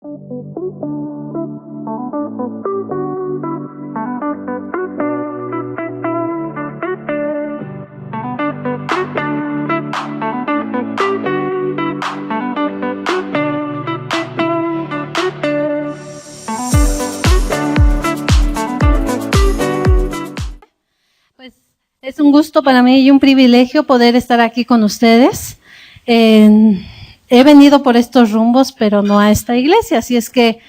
Pues es un gusto para mí y un privilegio poder estar aquí con ustedes. He venido por estos rumbos, pero no a esta iglesia, así es que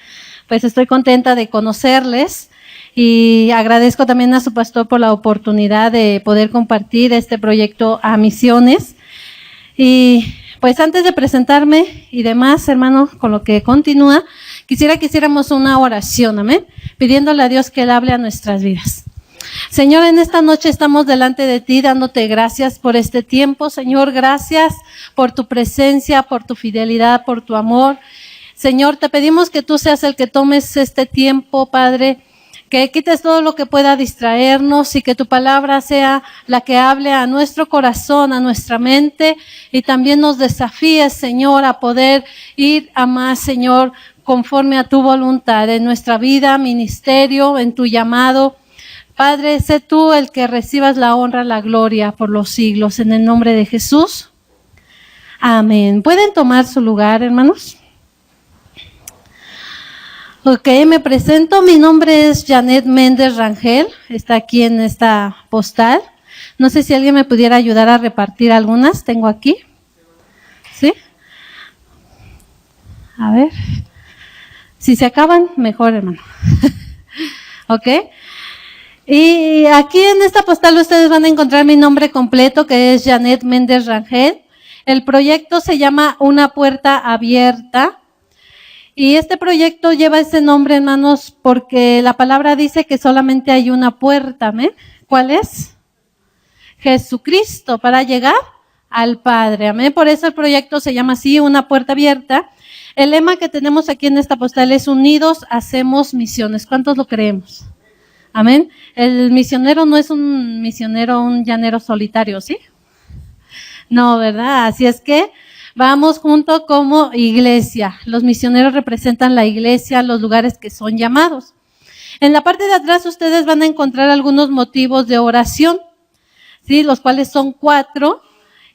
pues estoy contenta de conocerles y agradezco también a su pastor por la oportunidad de poder compartir este proyecto a misiones. Y pues antes de presentarme y demás, hermano, con lo que continúa, quisiera que hiciéramos una oración, amén, pidiéndole a Dios que Él hable a nuestras vidas. Señor, en esta noche estamos delante de ti dándote gracias por este tiempo. Señor, gracias por tu presencia, por tu fidelidad, por tu amor. Señor, te pedimos que tú seas el que tomes este tiempo, Padre, que quites todo lo que pueda distraernos y que tu palabra sea la que hable a nuestro corazón, a nuestra mente y también nos desafíes, Señor, a poder ir a más, Señor, conforme a tu voluntad en nuestra vida, ministerio, en tu llamado. Padre, sé tú el que recibas la honra, la gloria por los siglos, en el nombre de Jesús. Amén. ¿Pueden tomar su lugar, hermanos? Ok, me presento. Mi nombre es Janet Méndez Rangel. Está aquí en esta postal. No sé si alguien me pudiera ayudar a repartir algunas. Tengo aquí. ¿Sí? A ver. Si se acaban, mejor, hermano. Ok. Y aquí en esta postal ustedes van a encontrar mi nombre completo, que es Janet Méndez Rangel. El proyecto se llama Una Puerta Abierta. Y este proyecto lleva ese nombre, hermanos, porque la palabra dice que solamente hay una puerta, ¿amén? ¿Cuál es? Jesucristo, para llegar al Padre, amén. Por eso el proyecto se llama así, Una Puerta Abierta. El lema que tenemos aquí en esta postal es Unidos hacemos misiones. ¿Cuántos lo creemos? Amén. El misionero no es un misionero, un llanero solitario, ¿sí? No, ¿verdad? Así es que vamos junto como iglesia. Los misioneros representan la iglesia, los lugares que son llamados. En la parte de atrás ustedes van a encontrar algunos motivos de oración, ¿sí? Los cuales son 4.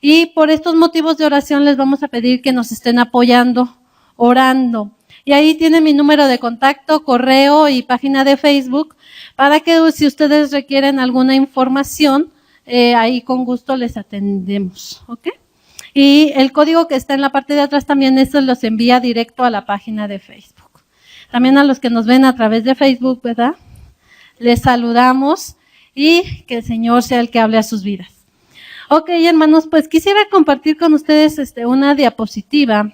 Y por estos motivos de oración les vamos a pedir que nos estén apoyando, orando. Y ahí tienen mi número de contacto, correo y página de Facebook para que si ustedes requieren alguna información, ahí con gusto les atendemos, ¿ok? Y el código que está en la parte de atrás también eso los envía directo a la página de Facebook. También a los que nos ven a través de Facebook, ¿verdad? Les saludamos y que el Señor sea el que hable a sus vidas. Ok, hermanos, pues quisiera compartir con ustedes una diapositiva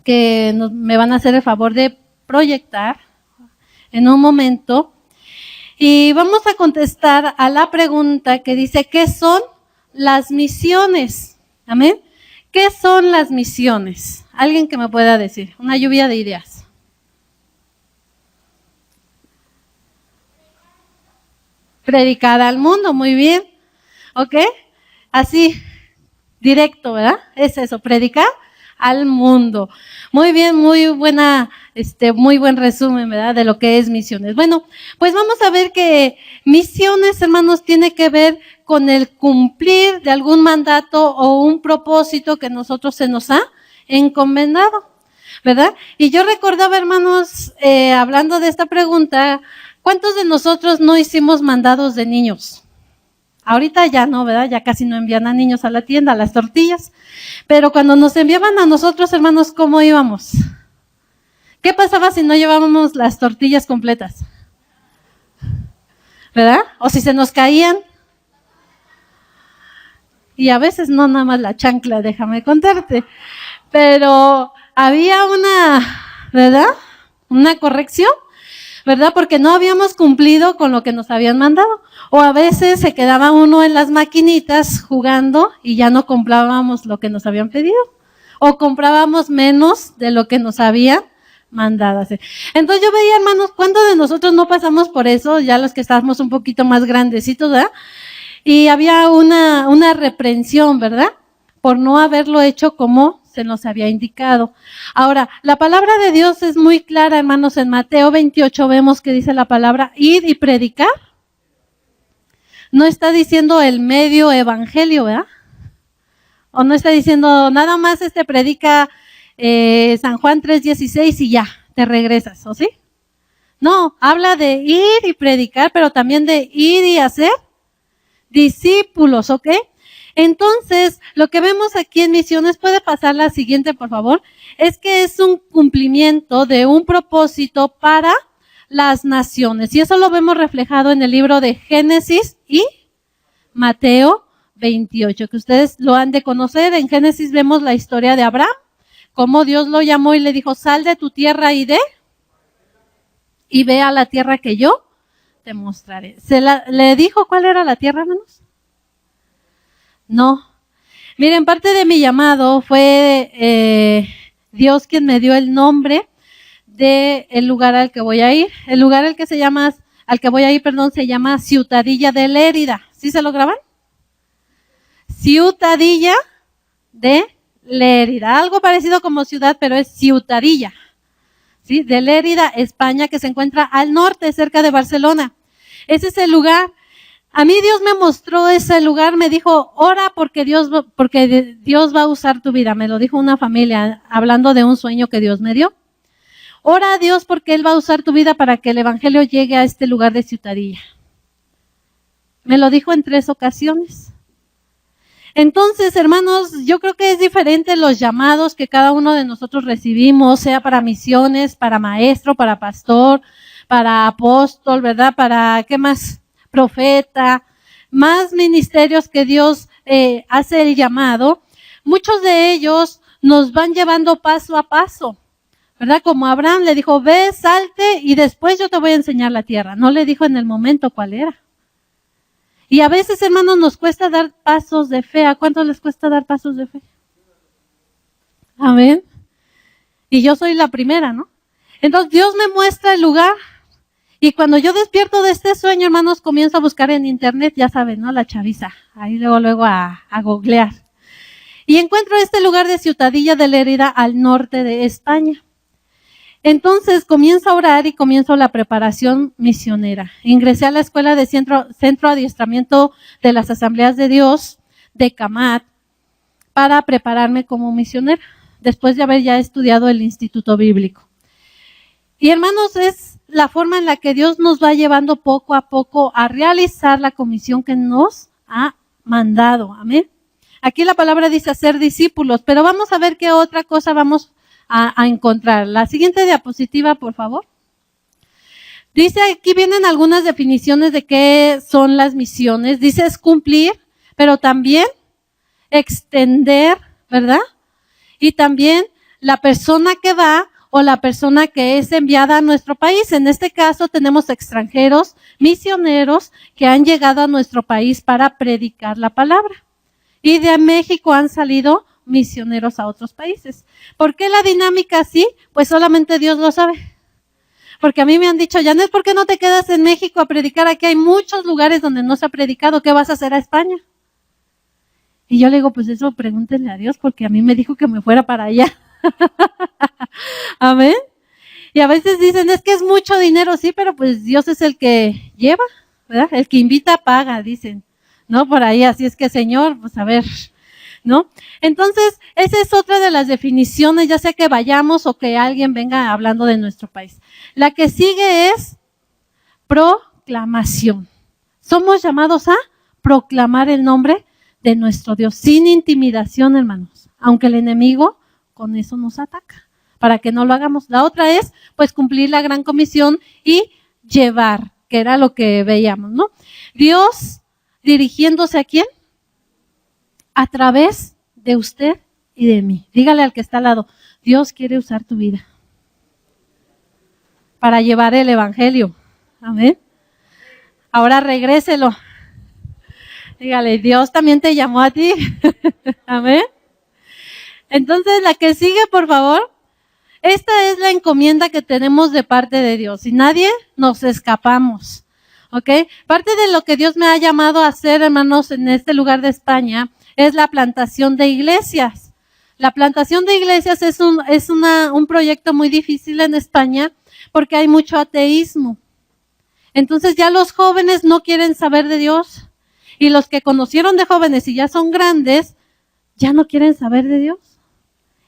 que me van a hacer el favor de proyectar en un momento. Y vamos a contestar a la pregunta que dice, ¿qué son las misiones? Amén. ¿Qué son las misiones? Alguien que me pueda decir, una lluvia de ideas. Predicar al mundo, muy bien. ¿Ok? Así, directo, ¿verdad? Es eso, predicar al mundo. Muy bien, muy buena, muy buen resumen, ¿verdad? De lo que es misiones. Bueno, pues vamos a ver que misiones, hermanos, tiene que ver con el cumplir de algún mandato o un propósito que nosotros se nos ha encomendado, ¿verdad? Y yo recordaba, hermanos, hablando de esta pregunta, ¿cuántos de nosotros no hicimos mandados de niños? Ahorita ya no, ¿verdad? Ya casi no envían a niños a la tienda, a las tortillas. Pero cuando nos enviaban a nosotros, hermanos, ¿cómo íbamos? ¿Qué pasaba si no llevábamos las tortillas completas? ¿Verdad? O si se nos caían. Y a veces no nada más la chancla, déjame contarte. Pero había una, ¿verdad? Una corrección, ¿verdad? Porque no habíamos cumplido con lo que nos habían mandado. O a veces se quedaba uno en las maquinitas jugando y ya no comprábamos lo que nos habían pedido. O comprábamos menos de lo que nos habían mandado hacer. Entonces yo veía, hermanos, ¿cuántos de nosotros no pasamos por eso? Ya los que estábamos un poquito más grandecitos, ¿verdad? Y había una reprensión, ¿verdad? Por no haberlo hecho como se nos había indicado. Ahora, la palabra de Dios es muy clara, hermanos. En Mateo 28 vemos que dice la palabra, id y predicar. No está diciendo el medio evangelio, ¿verdad? O no está diciendo nada más predica San Juan 3:16 y ya, te regresas, ¿o sí? No, habla de ir y predicar, pero también de ir y hacer discípulos, ¿ok? Entonces, lo que vemos aquí en Misiones, puede pasar la siguiente, por favor, es que es un cumplimiento de un propósito para las naciones. Y eso lo vemos reflejado en el libro de Génesis y Mateo 28, que ustedes lo han de conocer. En Génesis vemos la historia de Abraham, cómo Dios lo llamó y le dijo, sal de tu tierra y ve a la tierra que yo te mostraré. ¿Le dijo cuál era la tierra, hermanos? No. Miren, parte de mi llamado fue Dios quien me dio el nombre del lugar al que voy a ir. El lugar al que voy a ir, se llama Ciutadilla de Lérida. ¿Sí se lo graban? Ciutadilla de Lérida. Algo parecido como ciudad, pero es Ciutadilla. ¿Sí? De Lérida, España, que se encuentra al norte, cerca de Barcelona. Ese es el lugar. A mí Dios me mostró ese lugar, me dijo, ora porque Dios va a usar tu vida. Me lo dijo una familia, hablando de un sueño que Dios me dio. Ora a Dios porque Él va a usar tu vida para que el evangelio llegue a este lugar de Ciutadilla. Me lo dijo en 3 ocasiones. Entonces, hermanos, yo creo que es diferente los llamados que cada uno de nosotros recibimos, sea para misiones, para maestro, para pastor, para apóstol, ¿verdad? Para, ¿qué más? Profeta, más ministerios que Dios hace el llamado. Muchos de ellos nos van llevando paso a paso, ¿verdad? Como Abraham le dijo, ve, salte y después yo te voy a enseñar la tierra. No le dijo en el momento cuál era. Y a veces, hermanos, nos cuesta dar pasos de fe. ¿A cuántos les cuesta dar pasos de fe? Amén. Y yo soy la primera, ¿no? Entonces Dios me muestra el lugar. Y cuando yo despierto de este sueño, hermanos, comienzo a buscar en internet, ya saben, ¿no? La chaviza. Ahí luego a googlear. Y encuentro este lugar de Ciutadilla de Lérida al norte de España. Entonces comienzo a orar y comienzo la preparación misionera. Ingresé a la escuela de centro adiestramiento de las Asambleas de Dios de Camat para prepararme como misionera, después de haber ya estudiado el Instituto Bíblico. Y hermanos, es la forma en la que Dios nos va llevando poco a poco a realizar la comisión que nos ha mandado. Amén. Aquí la palabra dice hacer discípulos, pero vamos a ver qué otra cosa vamos a encontrar. La siguiente diapositiva, por favor. Dice, aquí vienen algunas definiciones de qué son las misiones. Dice, es cumplir, pero también extender, ¿verdad? Y también la persona que va o la persona que es enviada a nuestro país. En este caso tenemos extranjeros, misioneros que han llegado a nuestro país para predicar la palabra. Y de México han salido misioneros a otros países. ¿Por qué la dinámica así? Pues solamente Dios lo sabe. Porque a mí me han dicho, Janet, ¿por qué no te quedas en México a predicar? Aquí hay muchos lugares donde no se ha predicado. ¿Qué vas a hacer a España? Y yo le digo, pues eso pregúntenle a Dios, porque a mí me dijo que me fuera para allá. Amén. Y a veces dicen, es que es mucho dinero, sí, pero pues Dios es el que lleva, ¿verdad? El que invita paga, dicen, ¿no? Por ahí, así es que, Señor, pues a ver, ¿no? Entonces, esa es otra de las definiciones, ya sea que vayamos o que alguien venga hablando de nuestro país. La que sigue es proclamación. Somos llamados a proclamar el nombre de nuestro Dios, sin intimidación, hermanos, aunque el enemigo con eso nos ataca, para que no lo hagamos. La otra es, pues, cumplir la gran comisión y llevar, que era lo que veíamos, ¿no? Dios dirigiéndose ¿a quién? A través de usted y de mí. Dígale al que está al lado, Dios quiere usar tu vida para llevar el evangelio. Amén. Ahora regréselo. Dígale, Dios también te llamó a ti. Amén. Entonces, la que sigue, por favor. Esta es la encomienda que tenemos de parte de Dios. Y nadie nos escapamos. ¿Ok? Parte de lo que Dios me ha llamado a hacer, hermanos, en este lugar de España, es la plantación de iglesias. La plantación de iglesias es un proyecto muy difícil en España porque hay mucho ateísmo. Entonces ya los jóvenes no quieren saber de Dios y los que conocieron de jóvenes y ya son grandes, ya no quieren saber de Dios.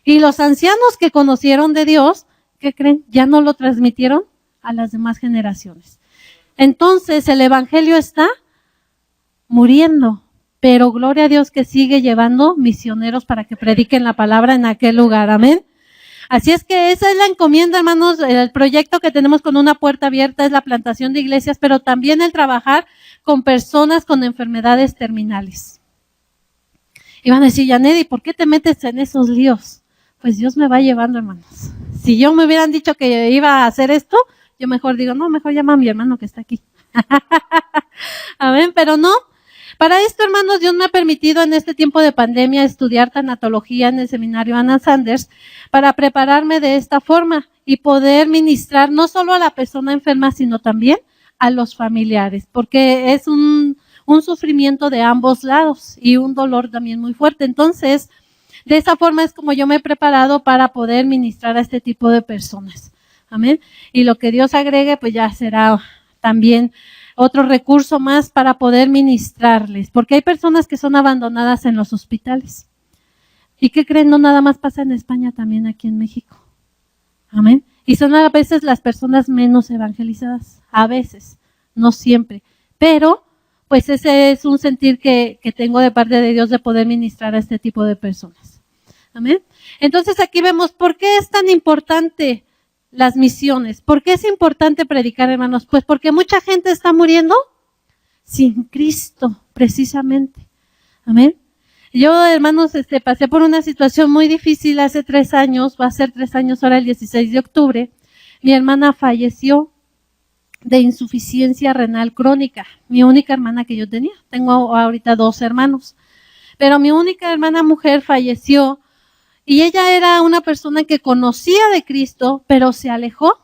Y los ancianos que conocieron de Dios, ¿qué creen? Ya no lo transmitieron a las demás generaciones. Entonces el evangelio está muriendo, pero gloria a Dios que sigue llevando misioneros para que prediquen la palabra en aquel lugar. Amén. Así es que esa es la encomienda, hermanos. El proyecto que tenemos con Una Puerta Abierta es la plantación de iglesias, pero también el trabajar con personas con enfermedades terminales. Y van a decir, Janet, ¿y por qué te metes en esos líos? Pues Dios me va llevando, hermanos. Si yo me hubieran dicho que iba a hacer esto, yo mejor digo, no, mejor llama a mi hermano que está aquí. Amén, pero no. Para esto, hermanos, Dios me ha permitido en este tiempo de pandemia estudiar tanatología en el seminario Anna Sanders para prepararme de esta forma y poder ministrar no solo a la persona enferma, sino también a los familiares, porque es un sufrimiento de ambos lados y un dolor también muy fuerte. Entonces, de esa forma es como yo me he preparado para poder ministrar a este tipo de personas. Amén. Y lo que Dios agregue, pues ya será también otro recurso más para poder ministrarles, porque hay personas que son abandonadas en los hospitales. ¿Y qué creen? No nada más pasa en España, también aquí en México. Amén. Y son a veces las personas menos evangelizadas, a veces, no siempre. Pero, pues ese es un sentir que tengo de parte de Dios de poder ministrar a este tipo de personas. Amén. Entonces aquí vemos por qué es tan importante las misiones. ¿Por qué es importante predicar, hermanos? Pues porque mucha gente está muriendo sin Cristo, precisamente. Amén. Yo, hermanos, pasé por una situación muy difícil hace 3 años, va a ser 3 años ahora el 16 de octubre. Mi hermana falleció de insuficiencia renal crónica, mi única hermana que yo tenía. Tengo ahorita 2 hermanos, pero mi única hermana mujer falleció. Y ella era una persona que conocía de Cristo, pero se alejó.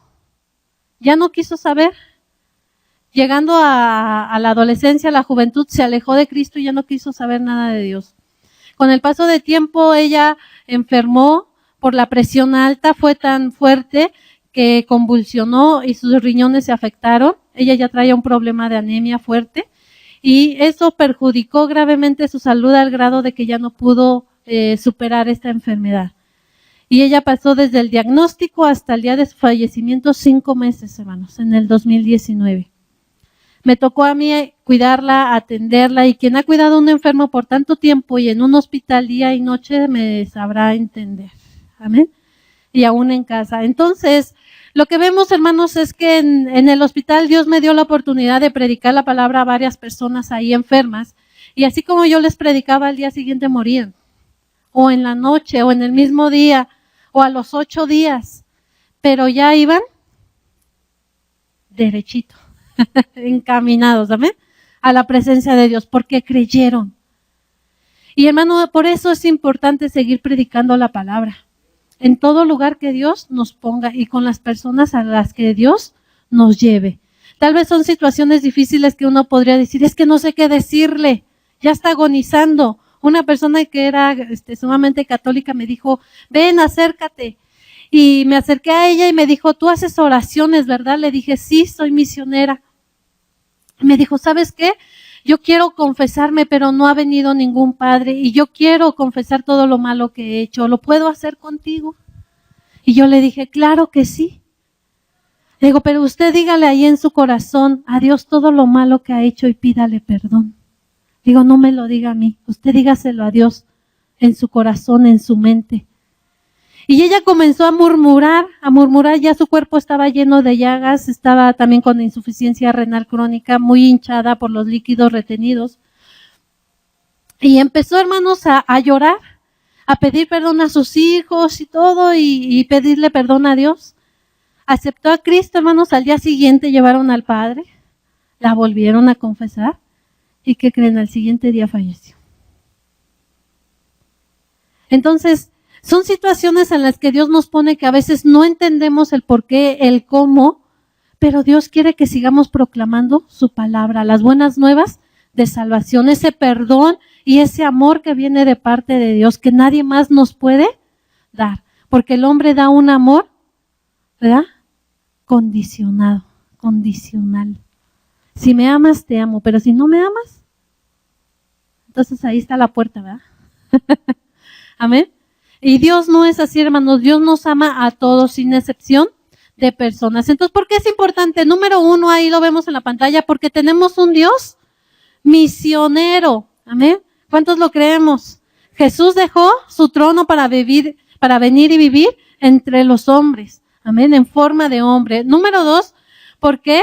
Ya no quiso saber. Llegando a la adolescencia, a la juventud, se alejó de Cristo y ya no quiso saber nada de Dios. Con el paso del tiempo, ella enfermó por la presión alta, fue tan fuerte que convulsionó y sus riñones se afectaron. Ella ya traía un problema de anemia fuerte y eso perjudicó gravemente su salud al grado de que ya no pudo superar esta enfermedad. Y ella pasó desde el diagnóstico hasta el día de su fallecimiento 5 meses, hermanos, en el 2019. Me tocó a mí cuidarla, atenderla, y quien ha cuidado a un enfermo por tanto tiempo y en un hospital día y noche me sabrá entender. Amén. Y aún en casa. Entonces, lo que vemos, hermanos, es que en el hospital Dios me dio la oportunidad de predicar la palabra a varias personas ahí enfermas, y así como yo les predicaba, al día siguiente morían. O en la noche, o en el mismo día, o a los 8 días, pero ya iban derechito, encaminados, amén, a la presencia de Dios, porque creyeron. Y hermano, por eso es importante seguir predicando la palabra, en todo lugar que Dios nos ponga y con las personas a las que Dios nos lleve. Tal vez son situaciones difíciles que uno podría decir, es que no sé qué decirle, ya está agonizando. Una persona que era sumamente católica me dijo, ven, acércate. Y me acerqué a ella y me dijo, tú haces oraciones, ¿verdad? Le dije, sí, soy misionera. Me dijo, ¿sabes qué? Yo quiero confesarme, pero no ha venido ningún padre y yo quiero confesar todo lo malo que he hecho. ¿Lo puedo hacer contigo? Y yo le dije, claro que sí. Le digo, pero usted dígale ahí en su corazón a Dios todo lo malo que ha hecho y pídale perdón. Digo, no me lo diga a mí, usted dígaselo a Dios en su corazón, en su mente. Y ella comenzó a murmurar, ya su cuerpo estaba lleno de llagas, estaba también con insuficiencia renal crónica, muy hinchada por los líquidos retenidos. Y empezó, hermanos, a llorar, a pedir perdón a sus hijos y todo, y pedirle perdón a Dios. Aceptó a Cristo, hermanos, al día siguiente llevaron al Padre, la volvieron a confesar. ¿Y qué creen? Al siguiente día falleció. Entonces, son situaciones en las que Dios nos pone que a veces no entendemos el por qué, el cómo, pero Dios quiere que sigamos proclamando su palabra, las buenas nuevas de salvación, ese perdón y ese amor que viene de parte de Dios, que nadie más nos puede dar. Porque el hombre da un amor, ¿verdad? Condicionado, condicional. Si me amas, te amo, pero si no me amas, entonces ahí está la puerta, ¿verdad? Amén. Y Dios no es así, hermanos. Dios nos ama a todos sin excepción de personas. Entonces, ¿por qué es importante? Número 1, ahí lo vemos en la pantalla, porque tenemos un Dios misionero. Amén. ¿Cuántos lo creemos? Jesús dejó su trono para venir y vivir entre los hombres. Amén. En forma de hombre. Número 2, ¿por qué?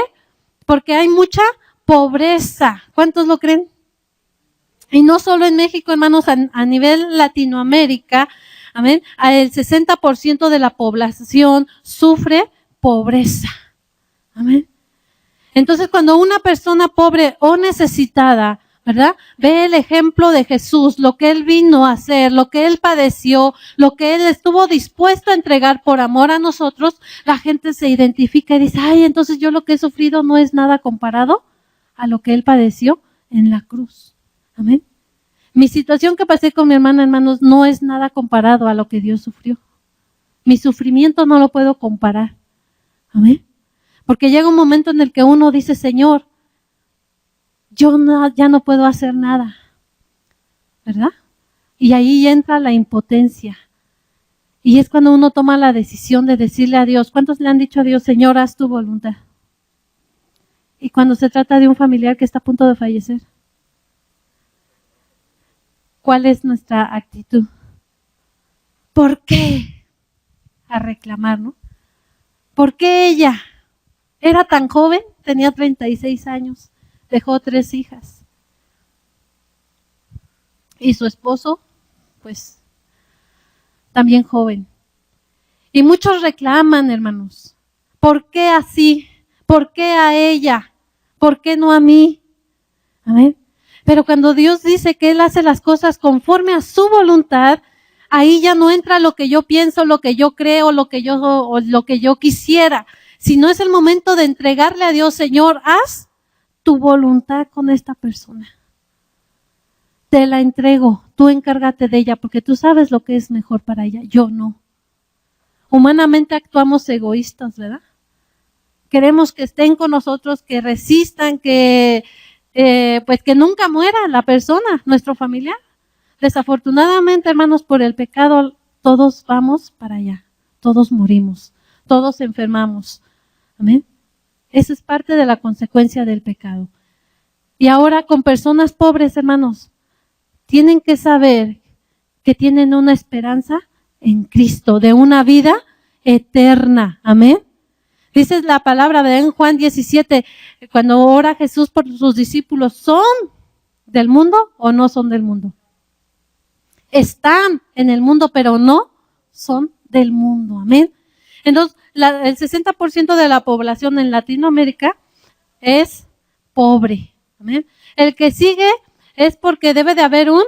Porque hay mucha pobreza. ¿Cuántos lo creen? Y no solo en México, hermanos, a nivel Latinoamérica, amén, el 60% de la población sufre pobreza. Amén. Entonces, cuando una persona pobre o necesitada, ¿verdad?, ve el ejemplo de Jesús, lo que Él vino a hacer, lo que Él padeció, lo que Él estuvo dispuesto a entregar por amor a nosotros, la gente se identifica y dice, ay, entonces yo lo que he sufrido no es nada comparado a lo que Él padeció en la cruz. Amén. Mi situación que pasé con mi hermana, hermanos, no es nada comparado a lo que Dios sufrió. Mi sufrimiento no lo puedo comparar. Amén. Porque llega un momento en el que uno dice, Señor, yo ya no puedo hacer nada. ¿Verdad? Y ahí entra la impotencia. Y es cuando uno toma la decisión de decirle a Dios, ¿cuántos le han dicho a Dios, Señor, haz tu voluntad? Y cuando se trata de un familiar que está a punto de fallecer, ¿cuál es nuestra actitud? ¿Por qué? A reclamar, ¿no? ¿Por qué ella era tan joven? Tenía 36 años, dejó 3 hijas. Y su esposo, pues, también joven. Y muchos reclaman, hermanos, ¿por qué así? ¿Por qué a ella? ¿Por qué no a mí? Amén. Pero cuando Dios dice que Él hace las cosas conforme a su voluntad, ahí ya no entra lo que yo pienso, lo que yo creo, lo que yo quisiera, sino es el momento de entregarle a Dios, Señor, haz tu voluntad con esta persona. Te la entrego, tú encárgate de ella, porque tú sabes lo que es mejor para ella, yo no. Humanamente actuamos egoístas, ¿verdad? Queremos que estén con nosotros, que resistan, pues que nunca muera la persona, nuestro familiar. Desafortunadamente, hermanos, por el pecado, todos vamos para allá. Todos morimos. Todos enfermamos. Amén. Esa es parte de la consecuencia del pecado. Y ahora con personas pobres, hermanos, tienen que saber que tienen una esperanza en Cristo, de una vida eterna. Amén. Dice la palabra, ¿verdad? En Juan 17, cuando ora Jesús por sus discípulos, ¿son del mundo o no son del mundo? Están en el mundo, pero no son del mundo. Amén. Entonces, el 60% de la población en Latinoamérica es pobre. Amén. El que sigue es porque debe de haber un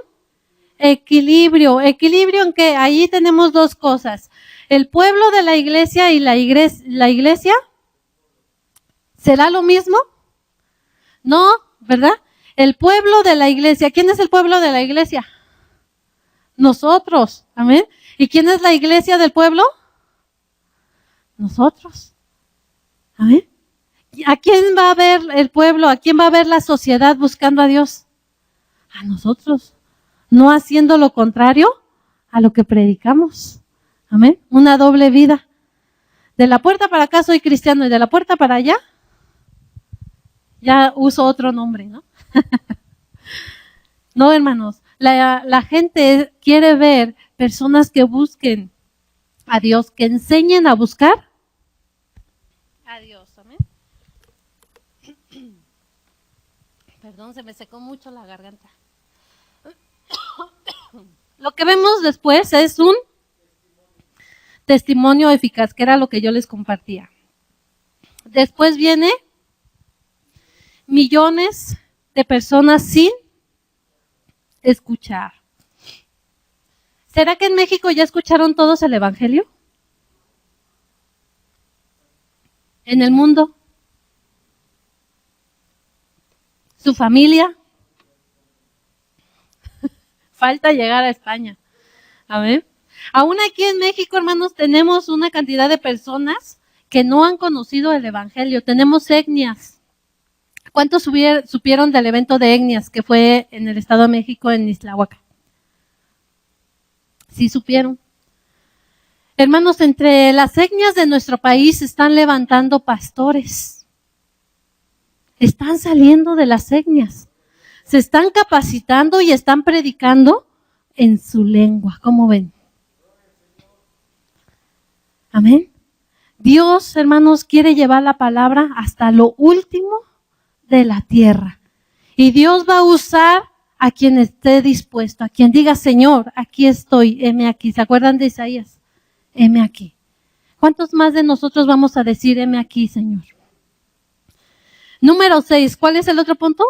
equilibrio. ¿Equilibrio en que ahí tenemos 2 cosas. El pueblo de la iglesia y la iglesia, ¿será lo mismo? No, ¿verdad? El pueblo de la iglesia. ¿Quién es el pueblo de la iglesia? Nosotros. Amén. ¿Y quién es la iglesia del pueblo? Nosotros. Amén. ¿A quién va a ver el pueblo? ¿A quién va a ver la sociedad buscando a Dios? A nosotros. No haciendo lo contrario a lo que predicamos. Amén. Una doble vida. De la puerta para acá soy cristiano y de la puerta para allá ya uso otro nombre, ¿no? No, hermanos. La gente quiere ver personas que busquen a Dios, que enseñen a buscar a Dios. Amén. Perdón, se me secó mucho la garganta. Lo que vemos después es un testimonio eficaz, que era lo que yo les compartía. Después viene millones de personas sin escuchar. ¿Será que en México ya escucharon todos el evangelio? ¿En el mundo? ¿Su familia? falta llegar a España. Amén. Aún aquí en México, hermanos, tenemos una cantidad de personas que no han conocido el evangelio. Tenemos etnias. ¿Cuántos supieron del evento de etnias que fue en el Estado de México, en Islahuaca? Sí supieron. Hermanos, entre las etnias de nuestro país se están levantando pastores. Están saliendo de las etnias. Se están capacitando y están predicando en su lengua. ¿Cómo ven? Amén. Dios, hermanos, quiere llevar la palabra hasta lo último de la tierra. Y Dios va a usar a quien esté dispuesto, a quien diga, Señor, aquí estoy, heme aquí. ¿Se acuerdan de Isaías? Heme aquí. ¿Cuántos más de nosotros vamos a decir, heme aquí, Señor? Número 6, ¿cuál es el otro punto?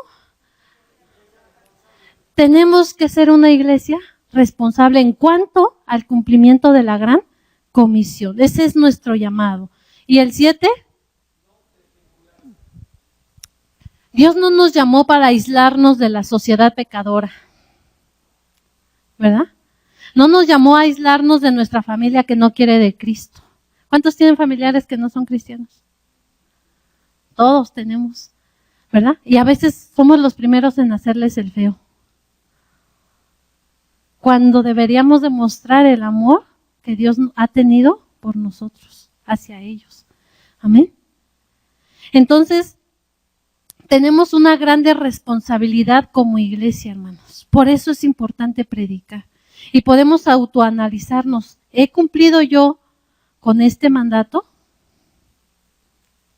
Tenemos que ser una iglesia responsable en cuanto al cumplimiento de la gran comisión. Ese es nuestro llamado. ¿Y el 7? Dios no nos llamó para aislarnos de la sociedad pecadora, ¿verdad? No nos llamó a aislarnos de nuestra familia que no quiere de Cristo. ¿Cuántos tienen familiares que no son cristianos? Todos tenemos, ¿verdad? Y a veces somos los primeros en hacerles el feo. Cuando deberíamos demostrar el amor que Dios ha tenido por nosotros, hacia ellos. Amén. Entonces, tenemos una grande responsabilidad como iglesia, hermanos. Por eso es importante predicar. Y podemos autoanalizarnos. ¿He cumplido yo con este mandato?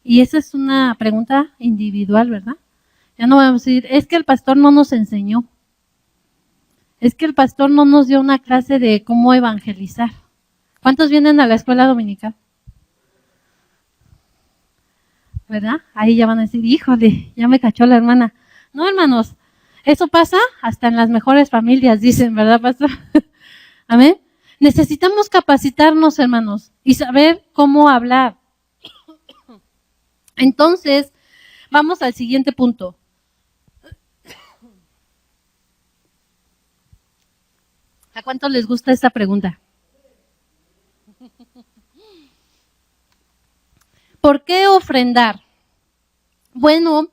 Y esa es una pregunta individual, ¿verdad? Ya no vamos a decir, es que el pastor no nos enseñó. Es que el pastor no nos dio una clase de cómo evangelizar. ¿Cuántos vienen a la escuela dominical? ¿Verdad? Ahí ya van a decir, híjole, ya me cachó la hermana. No, hermanos, eso pasa hasta en las mejores familias, dicen, ¿verdad, pastor? Amén. Necesitamos capacitarnos, hermanos, y saber cómo hablar. Entonces, vamos al siguiente punto. ¿A cuántos les gusta esta pregunta? ¿Por qué ofrendar? Bueno,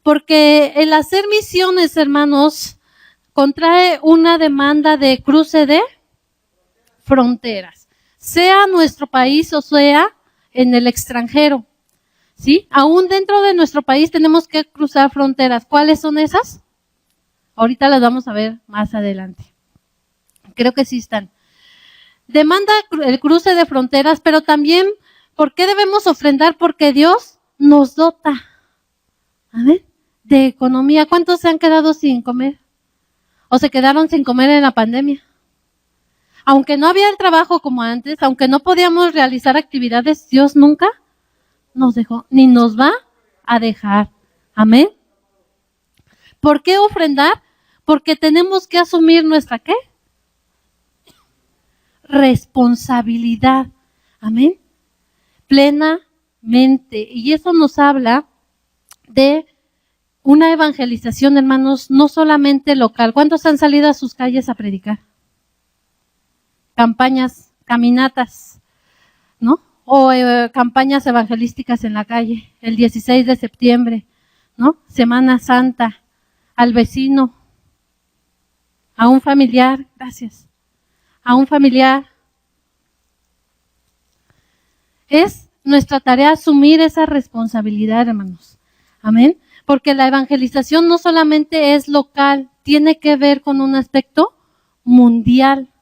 porque el hacer misiones, hermanos, contrae una demanda de cruce de fronteras, sea nuestro país o sea en el extranjero, ¿sí? Aún dentro de nuestro país tenemos que cruzar fronteras. ¿Cuáles son esas? Ahorita las vamos a ver más adelante. Creo que sí están. Demanda el cruce de fronteras, pero también, ¿por qué debemos ofrendar? Porque Dios nos dota, ¿amén?, de economía. ¿Cuántos se han quedado sin comer? ¿O se quedaron sin comer en la pandemia? Aunque no había el trabajo como antes, aunque no podíamos realizar actividades, Dios nunca nos dejó, ni nos va a dejar. Amén. ¿Por qué ofrendar? Porque tenemos que asumir nuestra ¿qué? Responsabilidad. Amén. Plenamente. Y eso nos habla de una evangelización, hermanos, no solamente local. ¿Cuántos han salido a sus calles a predicar? Campañas, caminatas, ¿no? O campañas evangelísticas en la calle, el 16 de septiembre, ¿no? Semana Santa, al vecino, a un familiar, gracias, a un familiar. Es nuestra tarea asumir esa responsabilidad, hermanos. Amén. Porque la evangelización no solamente es local, tiene que ver con un aspecto mundial.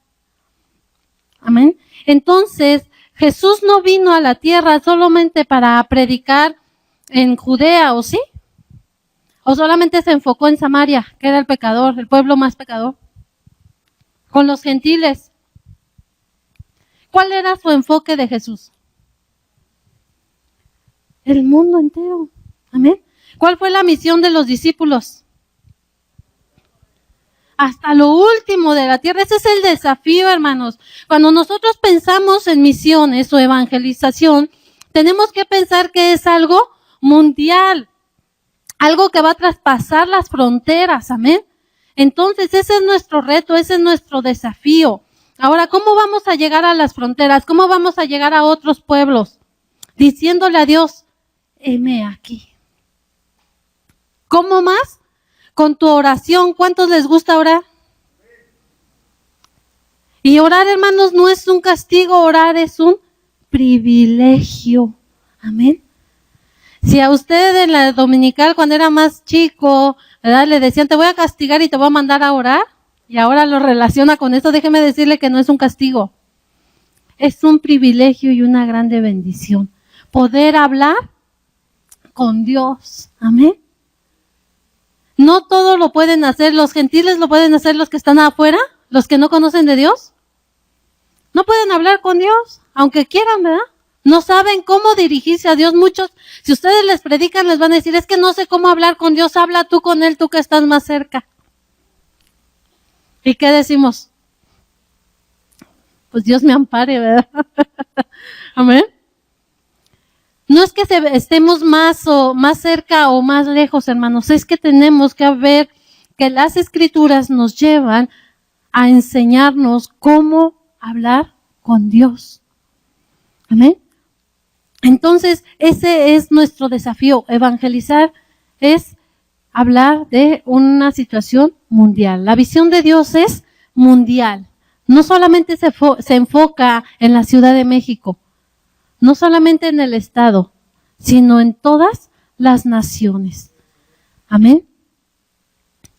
Amén. Entonces, Jesús no vino a la tierra solamente para predicar en Judea, ¿o sí? ¿O solamente se enfocó en Samaria, que era el pecador, el pueblo más pecador? Con los gentiles. ¿Cuál era su enfoque de Jesús? El mundo entero. Amén. ¿Cuál fue la misión de los discípulos? Hasta lo último de la tierra. Ese es el desafío, hermanos. Cuando nosotros pensamos en misiones o evangelización, tenemos que pensar que es algo mundial, algo que va a traspasar las fronteras, amén. Entonces, ese es nuestro reto, ese es nuestro desafío. Ahora, ¿cómo vamos a llegar a las fronteras? ¿Cómo vamos a llegar a otros pueblos? Diciéndole a Dios, heme aquí. ¿Cómo más? Con tu oración. ¿Cuántos les gusta orar? Y orar, hermanos, no es un castigo, orar es un privilegio. Amén. Si a usted en la dominical, cuando era más chico, ¿verdad?, le decían, te voy a castigar y te voy a mandar a orar, y ahora lo relaciona con eso, déjeme decirle que no es un castigo. Es un privilegio y una grande bendición. Poder hablar con Dios. Amén. No todo lo pueden hacer, los gentiles lo pueden hacer, los que están afuera, los que no conocen de Dios. No pueden hablar con Dios, aunque quieran, ¿verdad? No saben cómo dirigirse a Dios. Muchos, si ustedes les predican, les van a decir, es que no sé cómo hablar con Dios, habla tú con Él, tú que estás más cerca. ¿Y qué decimos? Pues Dios me ampare, ¿verdad? Amén. No es que estemos más cerca o más lejos, hermanos, es que tenemos que ver que las Escrituras nos llevan a enseñarnos cómo hablar con Dios. Amén. Entonces, ese es nuestro desafío. Evangelizar es hablar de una situación mundial. La visión de Dios es mundial. No solamente se enfoca en la Ciudad de México, no solamente en el estado, sino en todas las naciones. Amén.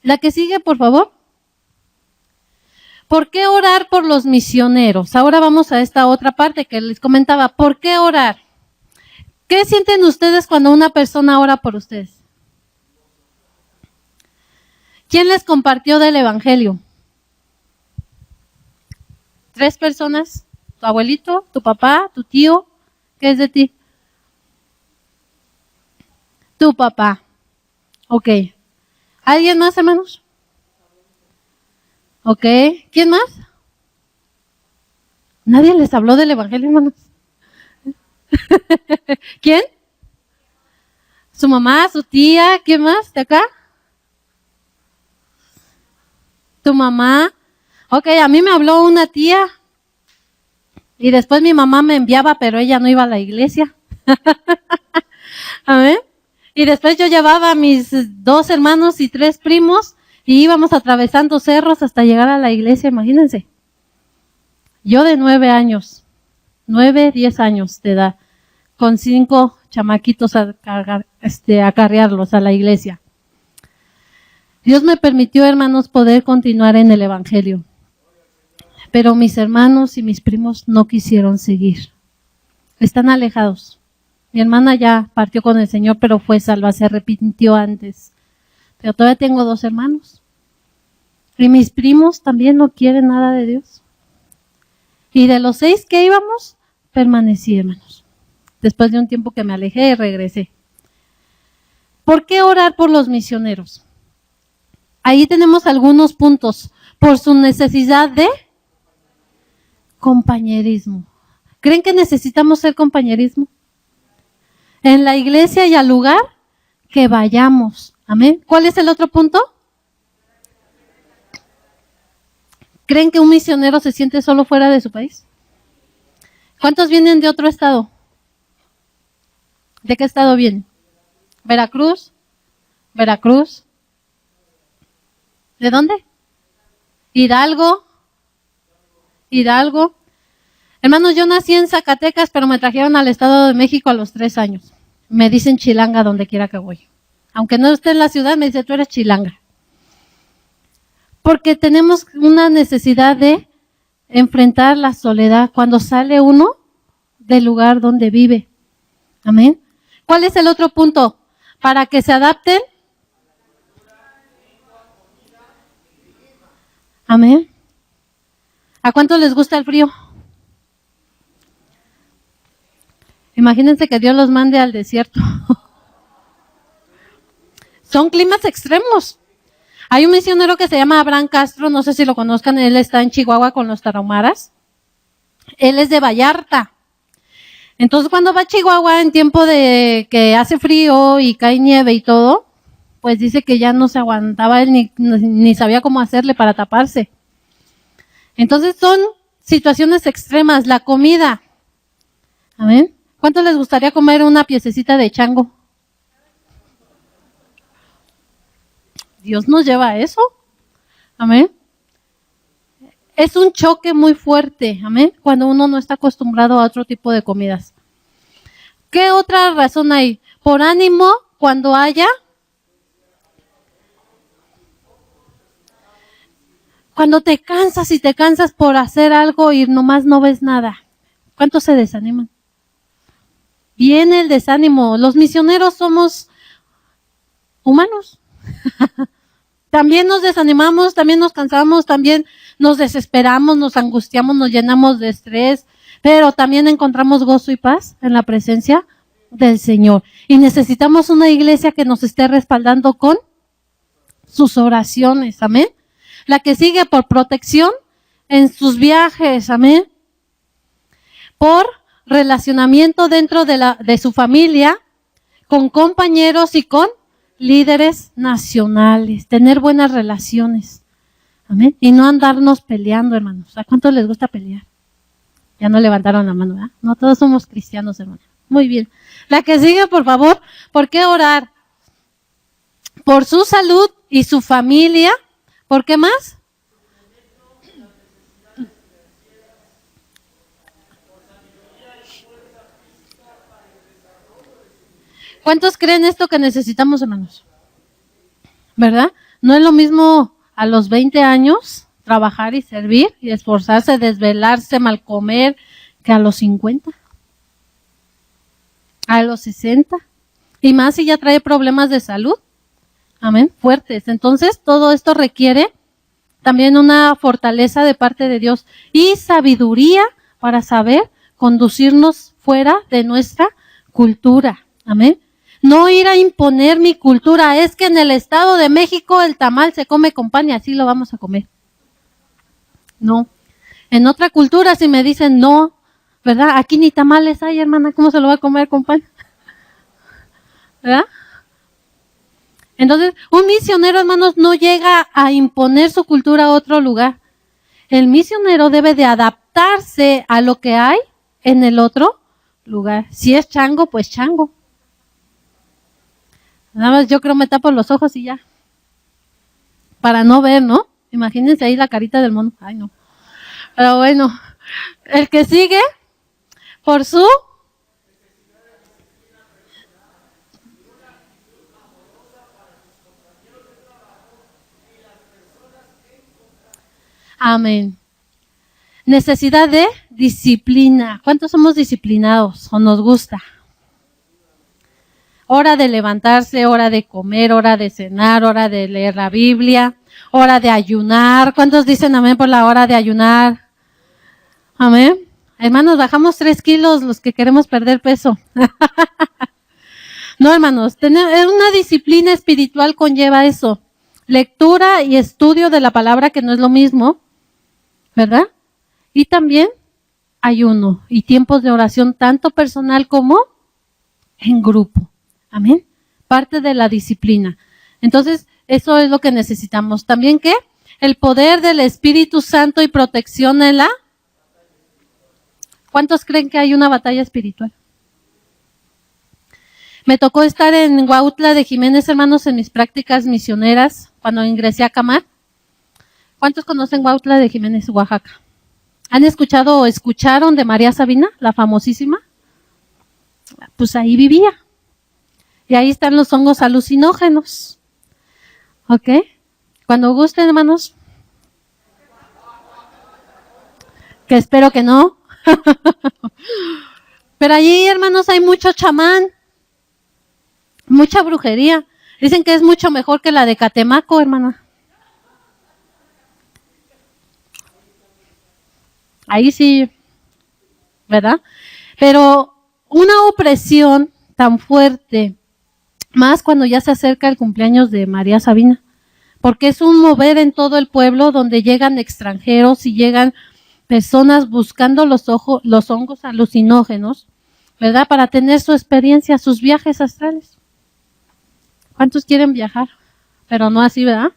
La que sigue, por favor. ¿Por qué orar por los misioneros? Ahora vamos a esta otra parte que les comentaba. ¿Por qué orar? ¿Qué sienten ustedes cuando una persona ora por ustedes? ¿Quién les compartió del Evangelio? 3 personas. Tu abuelito, tu papá, tu tío. ¿Qué es de ti? Tu papá. Ok. ¿Alguien más, hermanos? Ok. ¿Quién más? Nadie les habló del Evangelio, hermanos. ¿Quién? ¿Su mamá, su tía? ¿Quién más de acá? ¿Tu mamá? Ok, a mí me habló una tía y después mi mamá me enviaba, pero ella no iba a la iglesia. ¿Amén? Y después yo llevaba a mis 2 hermanos y 3 primos y íbamos atravesando cerros hasta llegar a la iglesia, imagínense. Yo de 9 años, 9, 10 años de edad, con 5 chamaquitos a acarrearlos a la iglesia. Dios me permitió, hermanos, poder continuar en el Evangelio. Pero mis hermanos y mis primos no quisieron seguir. Están alejados. Mi hermana ya partió con el Señor, pero fue salva, se arrepintió antes. Pero todavía tengo 2 hermanos. Y mis primos también no quieren nada de Dios. Y de los 6 que íbamos, permanecí, hermanos. Después de un tiempo que me alejé, regresé. ¿Por qué orar por los misioneros? Ahí tenemos algunos puntos. Por su necesidad de compañerismo. ¿Creen que necesitamos ser compañerismo? En la iglesia y al lugar que vayamos. Amén. ¿Cuál es el otro punto? ¿Creen que un misionero se siente solo fuera de su país? ¿Cuántos vienen de otro estado? ¿De qué estado vienen? ¿Veracruz? ¿Veracruz? ¿De dónde? Hidalgo. Hidalgo. Hermanos, yo nací en Zacatecas, pero me trajeron al Estado de México a los 3 años. Me dicen chilanga donde quiera que voy. Aunque no esté en la ciudad, me dice, tú eres chilanga. Porque tenemos una necesidad de enfrentar la soledad cuando sale uno del lugar donde vive. Amén. ¿Cuál es el otro punto? Para que se adapten. Amén. ¿A cuántos les gusta el frío? Imagínense que Dios los mande al desierto. Son climas extremos. Hay un misionero que se llama Abraham Castro, no sé si lo conozcan, él está en Chihuahua con los tarahumaras. Él es de Vallarta. Entonces cuando va a Chihuahua en tiempo de que hace frío y cae nieve y todo, pues dice que ya no se aguantaba él ni sabía cómo hacerle para taparse. Entonces son situaciones extremas. La comida. Amén. ¿Cuánto les gustaría comer una piececita de chango? Dios nos lleva a eso. Amén. Es un choque muy fuerte, amén, cuando uno no está acostumbrado a otro tipo de comidas. ¿Qué otra razón hay? Por ánimo, cuando haya. Cuando te cansas y te cansas por hacer algo y nomás no ves nada. ¿Cuántos se desaniman? Viene el desánimo. Los misioneros somos humanos. También nos desanimamos, también nos cansamos, también nos desesperamos, nos angustiamos, nos llenamos de estrés, pero también encontramos gozo y paz en la presencia del Señor. Y necesitamos una iglesia que nos esté respaldando con sus oraciones, amén. La que sigue por protección en sus viajes, amén. Por relacionamiento dentro de su familia, con compañeros y con líderes nacionales, tener buenas relaciones, amén, y no andarnos peleando, hermanos. ¿A cuántos les gusta pelear? Ya no levantaron la mano, ¿verdad? No, todos somos cristianos, hermanos. Muy bien. La que sigue, por favor, ¿por qué orar? Por su salud y su familia. ¿Por qué más? ¿Cuántos creen esto que necesitamos, hermanos? ¿Verdad? No es lo mismo a los 20 años trabajar y servir y esforzarse, desvelarse, mal comer, que a los 50, a los 60. Y más si ya trae problemas de salud. Amén, fuertes. Entonces, todo esto requiere también una fortaleza de parte de Dios y sabiduría para saber conducirnos fuera de nuestra cultura. Amén. No ir a imponer mi cultura. Es que en el Estado de México el tamal se come con pan y así lo vamos a comer. No. En otra cultura si me dicen no, ¿verdad? Aquí ni tamales hay, hermana, ¿cómo se lo va a comer con pan? ¿Verdad? Entonces, un misionero, hermanos, no llega a imponer su cultura a otro lugar. El misionero debe de adaptarse a lo que hay en el otro lugar. Si es chango, pues chango. Nada más yo creo me tapo los ojos y ya. Para no ver, ¿no? Imagínense ahí la carita del mono. Ay, no. Pero bueno, el que sigue, por su... Amén. Necesidad de disciplina. ¿Cuántos somos disciplinados o nos gusta? Hora de levantarse, hora de comer, hora de cenar, hora de leer la Biblia, hora de ayunar. ¿Cuántos dicen amén por la hora de ayunar? Amén. Hermanos, bajamos 3 kilos los que queremos perder peso. No, hermanos, tener una disciplina espiritual conlleva eso. Lectura y estudio de la palabra, que no es lo mismo, ¿verdad? Y también ayuno y tiempos de oración, tanto personal como en grupo. Amén. Parte de la disciplina. Entonces, eso es lo que necesitamos. También, ¿qué? El poder del Espíritu Santo y protección en la... ¿Cuántos creen que hay una batalla espiritual? Me tocó estar en Huautla de Jiménez, hermanos, en mis prácticas misioneras, cuando ingresé a Camar. ¿Cuántos conocen Huautla de Jiménez, Oaxaca? ¿Han escuchado o escucharon de María Sabina, la famosísima? Pues ahí vivía. Y ahí están los hongos alucinógenos. ¿Ok? Cuando gusten, hermanos. Que espero que no. Pero allí, hermanos, hay mucho chamán. Mucha brujería. Dicen que es mucho mejor que la de Catemaco, hermana. Ahí sí, ¿verdad? Pero una opresión tan fuerte, más cuando ya se acerca el cumpleaños de María Sabina, porque es un mover en todo el pueblo donde llegan extranjeros y llegan personas buscando los hongos alucinógenos, ¿verdad? Para tener su experiencia, sus viajes astrales. ¿Cuántos quieren viajar? Pero no así, ¿verdad?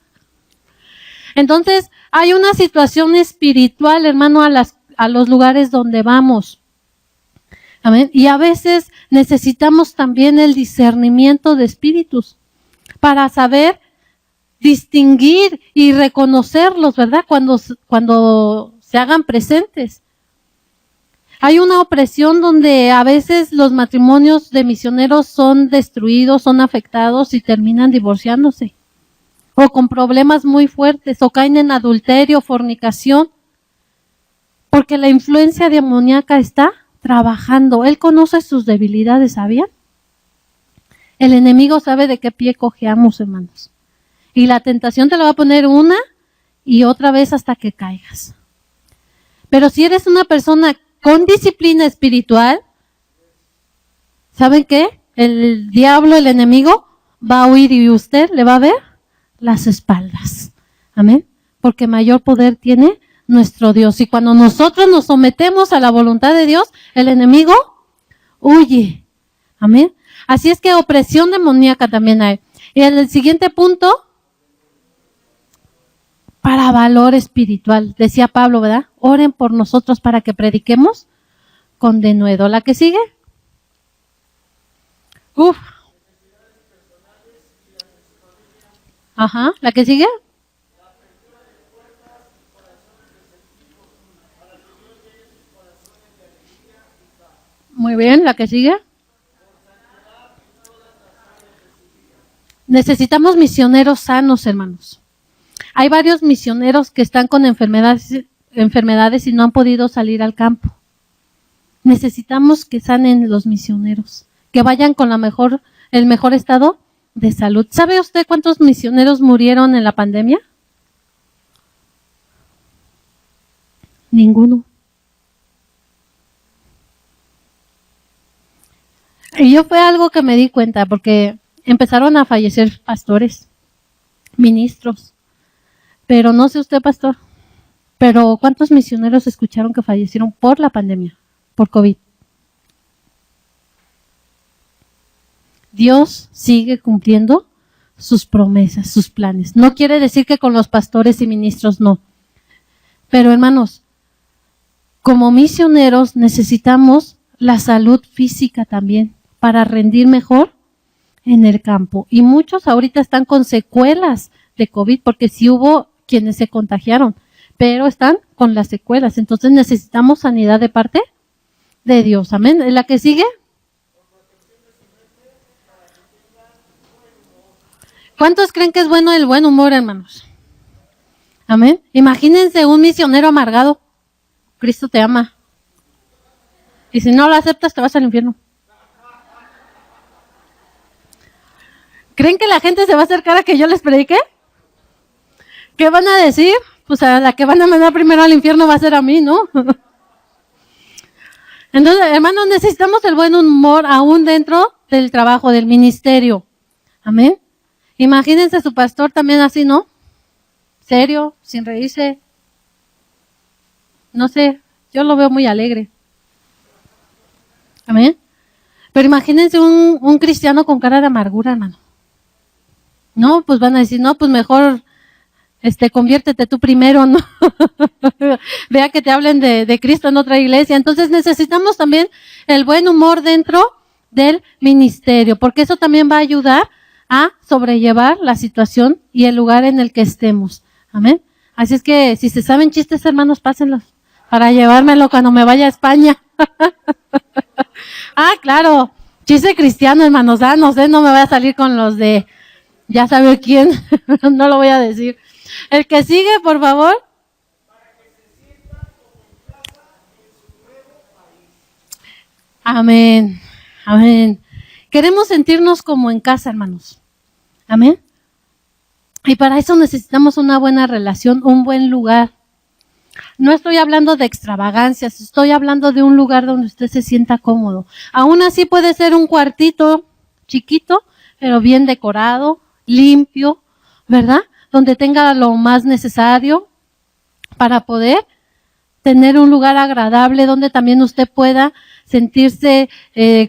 Entonces, hay una situación espiritual, hermano, a los lugares donde vamos. Amén. Y a veces necesitamos también el discernimiento de espíritus para saber distinguir y reconocerlos, ¿verdad? Cuando se hagan presentes. Hay una opresión donde a veces los matrimonios de misioneros son destruidos, son afectados y terminan divorciándose. O con problemas muy fuertes, o caen en adulterio, fornicación. Porque la influencia demoníaca está trabajando. Él conoce sus debilidades, ¿sabían? El enemigo sabe de qué pie cojeamos, hermanos. Y la tentación te la va a poner una y otra vez hasta que caigas. Pero si eres una persona con disciplina espiritual, ¿saben qué? El diablo, el enemigo, va a huir y usted le va a ver las espaldas. Amén. Porque mayor poder tiene nuestro Dios. Y cuando nosotros nos sometemos a la voluntad de Dios, el enemigo huye. Amén. Así es que opresión demoníaca también hay. Y el siguiente punto, para valor espiritual. Decía Pablo, ¿verdad? Oren por nosotros para que prediquemos con denuedo. ¿La que sigue? Ajá. ¿La que sigue? Muy bien. ¿La que sigue? Necesitamos misioneros sanos, hermanos. Hay varios misioneros que están con enfermedades y no han podido salir al campo. Necesitamos que sanen los misioneros, que vayan con el mejor estado de salud. ¿Sabe usted cuántos misioneros murieron en la pandemia? Ninguno. Y yo fue algo que me di cuenta, porque empezaron a fallecer pastores, ministros. Pero no sé usted, pastor, pero ¿cuántos misioneros escucharon que fallecieron por la pandemia, por COVID? Dios sigue cumpliendo sus promesas, sus planes. No quiere decir que con los pastores y ministros no. Pero hermanos, como misioneros necesitamos la salud física también para rendir mejor en el campo. Y muchos ahorita están con secuelas de COVID porque sí hubo quienes se contagiaron, pero están con las secuelas. Entonces necesitamos sanidad de parte de Dios. Amén. ¿La que sigue? ¿Cuántos creen que es bueno el buen humor, hermanos? Amén. Imagínense un misionero amargado. Cristo te ama. Y si no lo aceptas, te vas al infierno. ¿Creen que la gente se va a acercar a que yo les predique? ¿Qué van a decir? Pues a la que van a mandar primero al infierno va a ser a mí, ¿no? Entonces, hermanos, necesitamos el buen humor aún dentro del trabajo, del ministerio. Amén. Imagínense su pastor también así, ¿no? Serio, sin reírse. No sé, yo lo veo muy alegre. Amén. Pero imagínense un cristiano con cara de amargura, hermano. No, pues van a decir, no, pues mejor conviértete tú primero, ¿no? Vea que te hablen de Cristo en otra iglesia. Entonces necesitamos también el buen humor dentro del ministerio, porque eso también va a ayudar a sobrellevar la situación y el lugar en el que estemos. Amén. Así es que si se saben chistes, hermanos, pásenlos para llevármelo cuando me vaya a España. Ah, claro, chiste cristiano, hermanos. No sé, no me voy a salir con los de ya sabe quién, no lo voy a decir. El que sigue, por favor. Amén, amén. Queremos sentirnos como en casa, hermanos. Amén. Y para eso necesitamos una buena relación, un buen lugar. No estoy hablando de extravagancias, estoy hablando de un lugar donde usted se sienta cómodo. Aún así puede ser un cuartito chiquito, pero bien decorado, limpio, ¿verdad? Donde tenga lo más necesario para poder tener un lugar agradable donde también usted pueda sentirse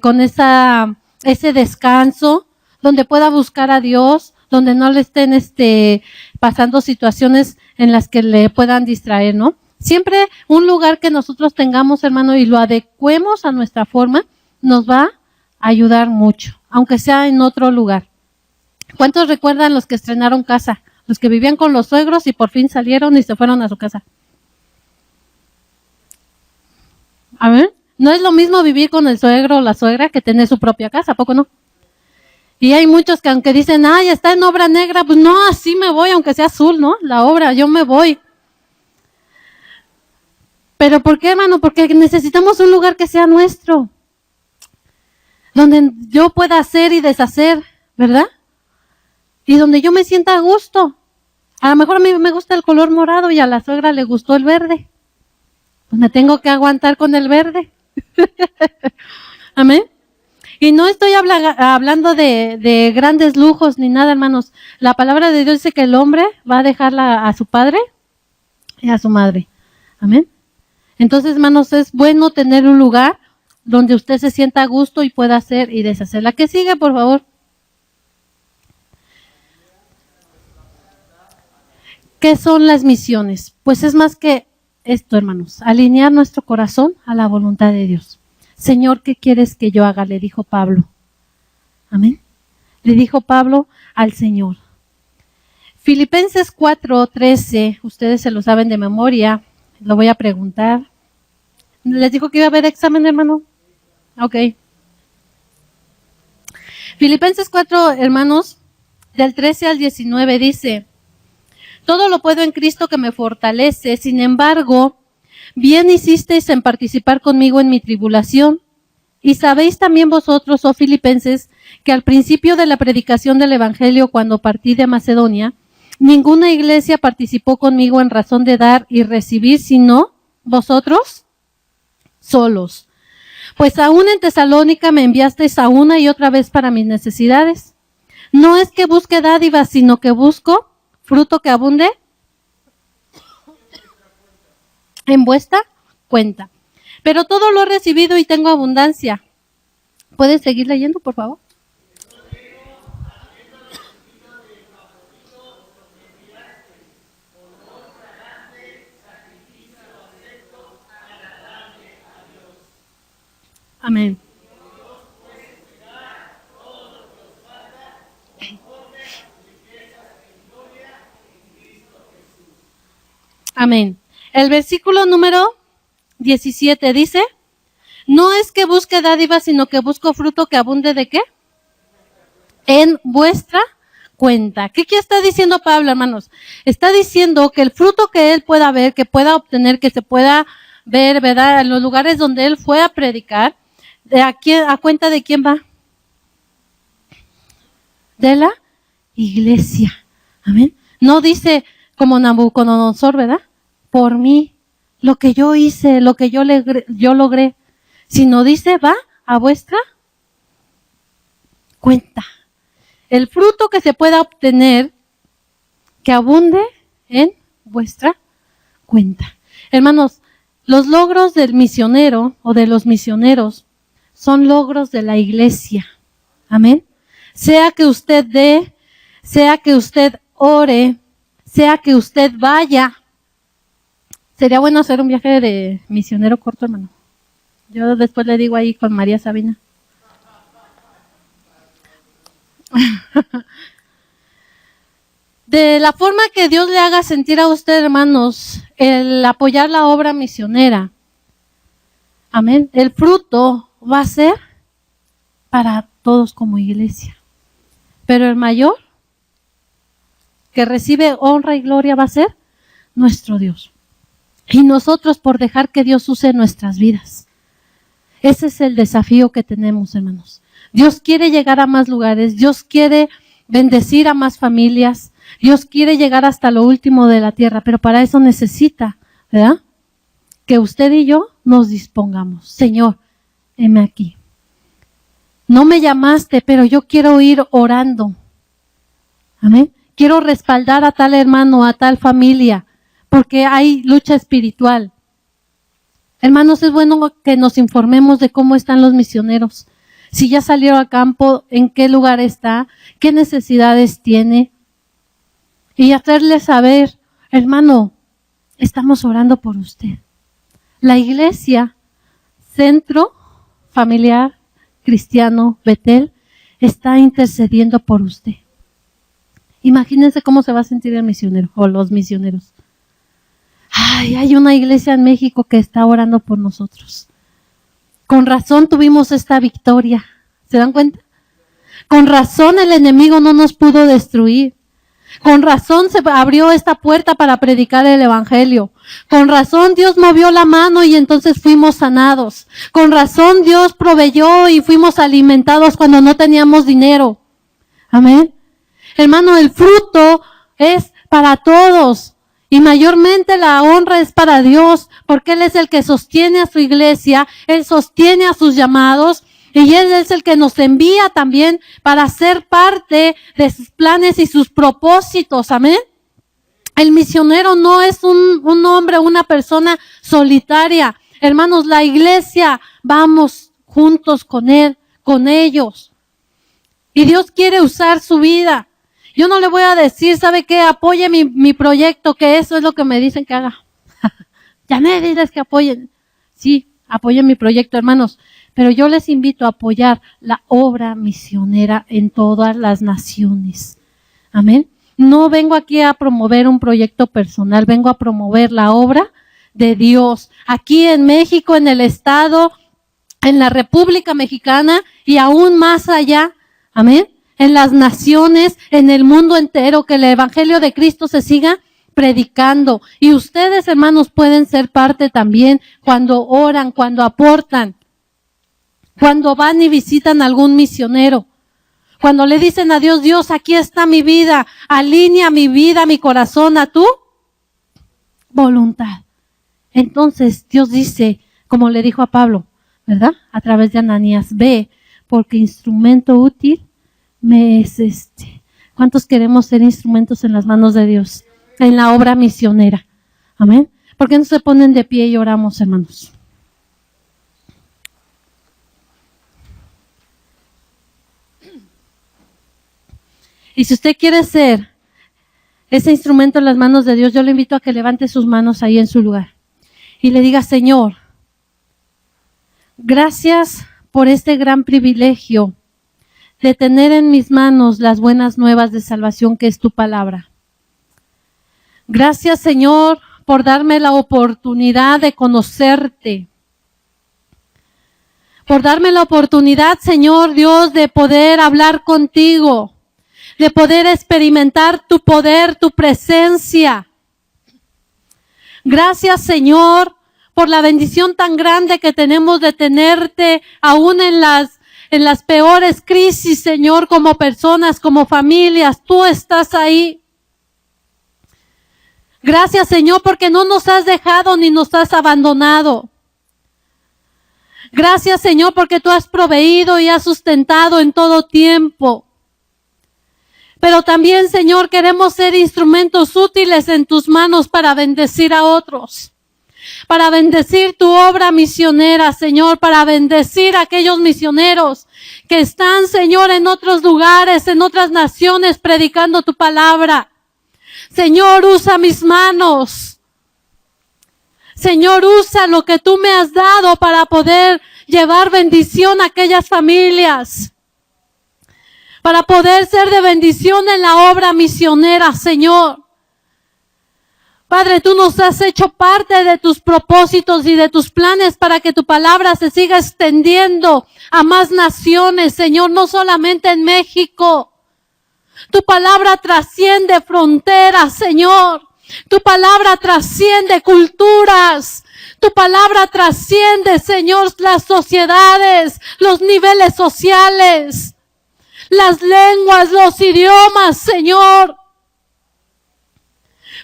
con ese descanso, donde pueda buscar a Dios, donde no le estén pasando situaciones en las que le puedan distraer, ¿no? Siempre un lugar que nosotros tengamos, hermano, y lo adecuemos a nuestra forma, nos va a ayudar mucho, aunque sea en otro lugar. ¿Cuántos recuerdan los que estrenaron casa? Los que vivían con los suegros y por fin salieron y se fueron a su casa. A ver, no es lo mismo vivir con el suegro o la suegra que tener su propia casa, ¿a poco no? Y hay muchos que aunque dicen, ay, está en obra negra, pues no, así me voy, aunque sea azul, ¿no? La obra, yo me voy. ¿Pero por qué, hermano? Porque necesitamos un lugar que sea nuestro, donde yo pueda hacer y deshacer, ¿verdad? Y donde yo me sienta a gusto. A lo mejor a mí me gusta el color morado y a la suegra le gustó el verde. Pues me tengo que aguantar con el verde. Amén. Y no estoy hablando de grandes lujos ni nada, hermanos. La palabra de Dios dice que el hombre va a dejar a su padre y a su madre. Amén. Entonces, hermanos, es bueno tener un lugar donde usted se sienta a gusto y pueda hacer y deshacer. La que sigue, por favor. ¿Qué son las misiones? Pues es más que esto, hermanos, alinear nuestro corazón a la voluntad de Dios. Señor, ¿qué quieres que yo haga? Le dijo Pablo. Amén. Le dijo Pablo al Señor. Filipenses 4:13, ustedes se lo saben de memoria, lo voy a preguntar. ¿Les dijo que iba a haber examen, hermano? Ok. Filipenses 4, hermanos, del 13 al 19 dice: todo lo puedo en Cristo que me fortalece. Sin embargo, bien hicisteis en participar conmigo en mi tribulación. Y sabéis también vosotros, oh filipenses, que al principio de la predicación del Evangelio, cuando partí de Macedonia, ninguna iglesia participó conmigo en razón de dar y recibir, sino vosotros solos. Pues aún en Tesalónica me enviasteis a una y otra vez para mis necesidades. No es que busque dádivas, sino que busco fruto que abunde en vuestra cuenta. Pero todo lo he recibido y tengo abundancia. ¿Puedes seguir leyendo, por favor? Amén. Amén. El versículo número 17 dice: no es que busque dádivas, sino que busco fruto que abunde ¿de qué? En vuestra cuenta. ¿Qué está diciendo Pablo, hermanos? Está diciendo que el fruto que él pueda ver, que pueda obtener, que se pueda ver, ¿verdad? En los lugares donde él fue a predicar, ¿a cuenta de quién va? De la iglesia. Amén. No dice como Nabucodonosor, ¿verdad? Por mí, lo que yo hice, lo que yo logré. Sino dice, va a vuestra cuenta. El fruto que se pueda obtener, que abunde en vuestra cuenta. Hermanos, los logros del misionero o de los misioneros son logros de la iglesia. Amén. Sea que usted dé, sea que usted ore, sea que usted vaya. Sería bueno hacer un viaje de misionero corto, hermano. Yo después le digo ahí con María Sabina. De la forma que Dios le haga sentir a usted, hermanos, el apoyar la obra misionera. Amén. El fruto va a ser para todos como iglesia. Pero el mayor que recibe honra y gloria va a ser nuestro Dios. Y nosotros por dejar que Dios use nuestras vidas. Ese es el desafío que tenemos, hermanos. Dios quiere llegar a más lugares. Dios quiere bendecir a más familias. Dios quiere llegar hasta lo último de la tierra. Pero para eso necesita, ¿verdad? Que usted y yo nos dispongamos. Señor, heme aquí. No me llamaste, pero yo quiero ir orando. Amén. Quiero respaldar a tal hermano, a tal familia, porque hay lucha espiritual. Hermanos, es bueno que nos informemos de cómo están los misioneros. Si ya salió a campo, ¿en qué lugar está? ¿Qué necesidades tiene? Y hacerle saber, hermano, estamos orando por usted. La iglesia, Centro Familiar Cristiano Betel, está intercediendo por usted. Imagínense cómo se va a sentir el misionero o los misioneros. Ay, hay una iglesia en México que está orando por nosotros. Con razón tuvimos esta victoria. ¿Se dan cuenta? Con razón el enemigo no nos pudo destruir. Con razón se abrió esta puerta para predicar el evangelio. Con razón Dios movió la mano y entonces fuimos sanados. Con razón Dios proveyó y fuimos alimentados cuando no teníamos dinero. Amén. Hermano, el fruto es para todos y mayormente la honra es para Dios, porque Él es el que sostiene a su iglesia, Él sostiene a sus llamados y Él es el que nos envía también para ser parte de sus planes y sus propósitos. Amén. El misionero no es un hombre, una persona solitaria. Hermanos, la iglesia, vamos juntos con Él, con ellos. Y Dios quiere usar su vida. Yo no le voy a decir, ¿sabe qué? Apoye mi proyecto, que eso es lo que me dicen que haga. Ya me dices que apoyen. Sí, apoyen mi proyecto, hermanos. Pero yo les invito a apoyar la obra misionera en todas las naciones. Amén. No vengo aquí a promover un proyecto personal, vengo a promover la obra de Dios. Aquí en México, en el Estado, en la República Mexicana y aún más allá. Amén. En las naciones, en el mundo entero, que el evangelio de Cristo se siga predicando. Y ustedes, hermanos, pueden ser parte también cuando oran, cuando aportan, cuando van y visitan a algún misionero, cuando le dicen a Dios, Dios, aquí está mi vida, alinea mi vida, mi corazón a tu voluntad. Entonces Dios dice, como le dijo a Pablo, ¿verdad? A través de Ananías, ve, porque instrumento útil me es este. ¿Cuántos queremos ser instrumentos en las manos de Dios? En la obra misionera. Amén. ¿Por qué no se ponen de pie y oramos, hermanos? Y si usted quiere ser ese instrumento en las manos de Dios, yo le invito a que levante sus manos ahí en su lugar y le diga, Señor, gracias por este gran privilegio de tener en mis manos las buenas nuevas de salvación que es tu palabra. Gracias, Señor, por darme la oportunidad de conocerte. Por darme la oportunidad, Señor Dios, de poder hablar contigo, de poder experimentar tu poder, tu presencia. Gracias, Señor, por la bendición tan grande que tenemos de tenerte aún en las peores crisis, Señor, como personas, como familias. Tú estás ahí. Gracias, Señor, porque no nos has dejado ni nos has abandonado. Gracias, Señor, porque tú has proveído y has sustentado en todo tiempo. Pero también, Señor, queremos ser instrumentos útiles en tus manos para bendecir a otros. Para bendecir tu obra misionera, Señor, para bendecir a aquellos misioneros que están, Señor, en otros lugares, en otras naciones, predicando tu palabra. Señor, usa mis manos. Señor, usa lo que tú me has dado para poder llevar bendición a aquellas familias. Para poder ser de bendición en la obra misionera, Señor. Padre, tú nos has hecho parte de tus propósitos y de tus planes para que tu palabra se siga extendiendo a más naciones, Señor, no solamente en México. Tu palabra trasciende fronteras, Señor. Tu palabra trasciende culturas. Tu palabra trasciende, Señor, las sociedades, los niveles sociales, las lenguas, los idiomas, Señor.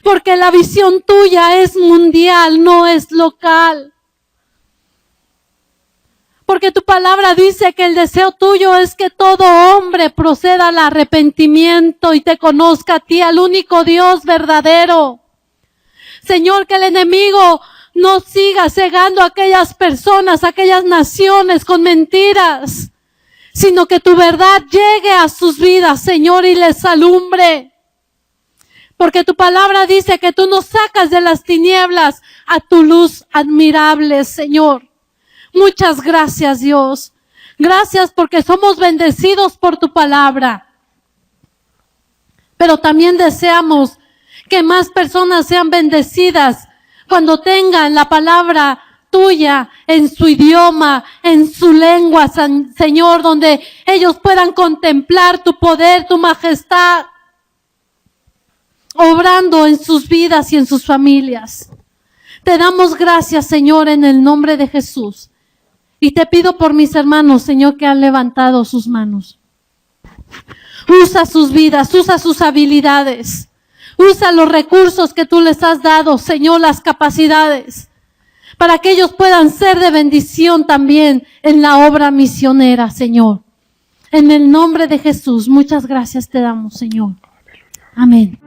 Porque la visión tuya es mundial, no es local. Porque tu palabra dice que el deseo tuyo es que todo hombre proceda al arrepentimiento y te conozca a ti, al único Dios verdadero. Señor, que el enemigo no siga cegando a aquellas personas, a aquellas naciones con mentiras. sino que tu verdad llegue a sus vidas, Señor, y les alumbre. Porque tu palabra dice que tú nos sacas de las tinieblas a tu luz admirable, Señor. Muchas gracias, Dios. Gracias porque somos bendecidos por tu palabra. Pero también deseamos que más personas sean bendecidas cuando tengan la palabra tuya en su idioma, en su lengua, Señor, donde ellos puedan contemplar tu poder, tu majestad, obrando en sus vidas y en sus familias. Te damos gracias, Señor, en el nombre de Jesús. Y te pido por mis hermanos, Señor, que han levantado sus manos. Usa sus vidas, usa sus habilidades. Usa los recursos que tú les has dado, Señor, las capacidades, para que ellos puedan ser de bendición también en la obra misionera, Señor. En el nombre de Jesús, muchas gracias te damos, Señor. Amén.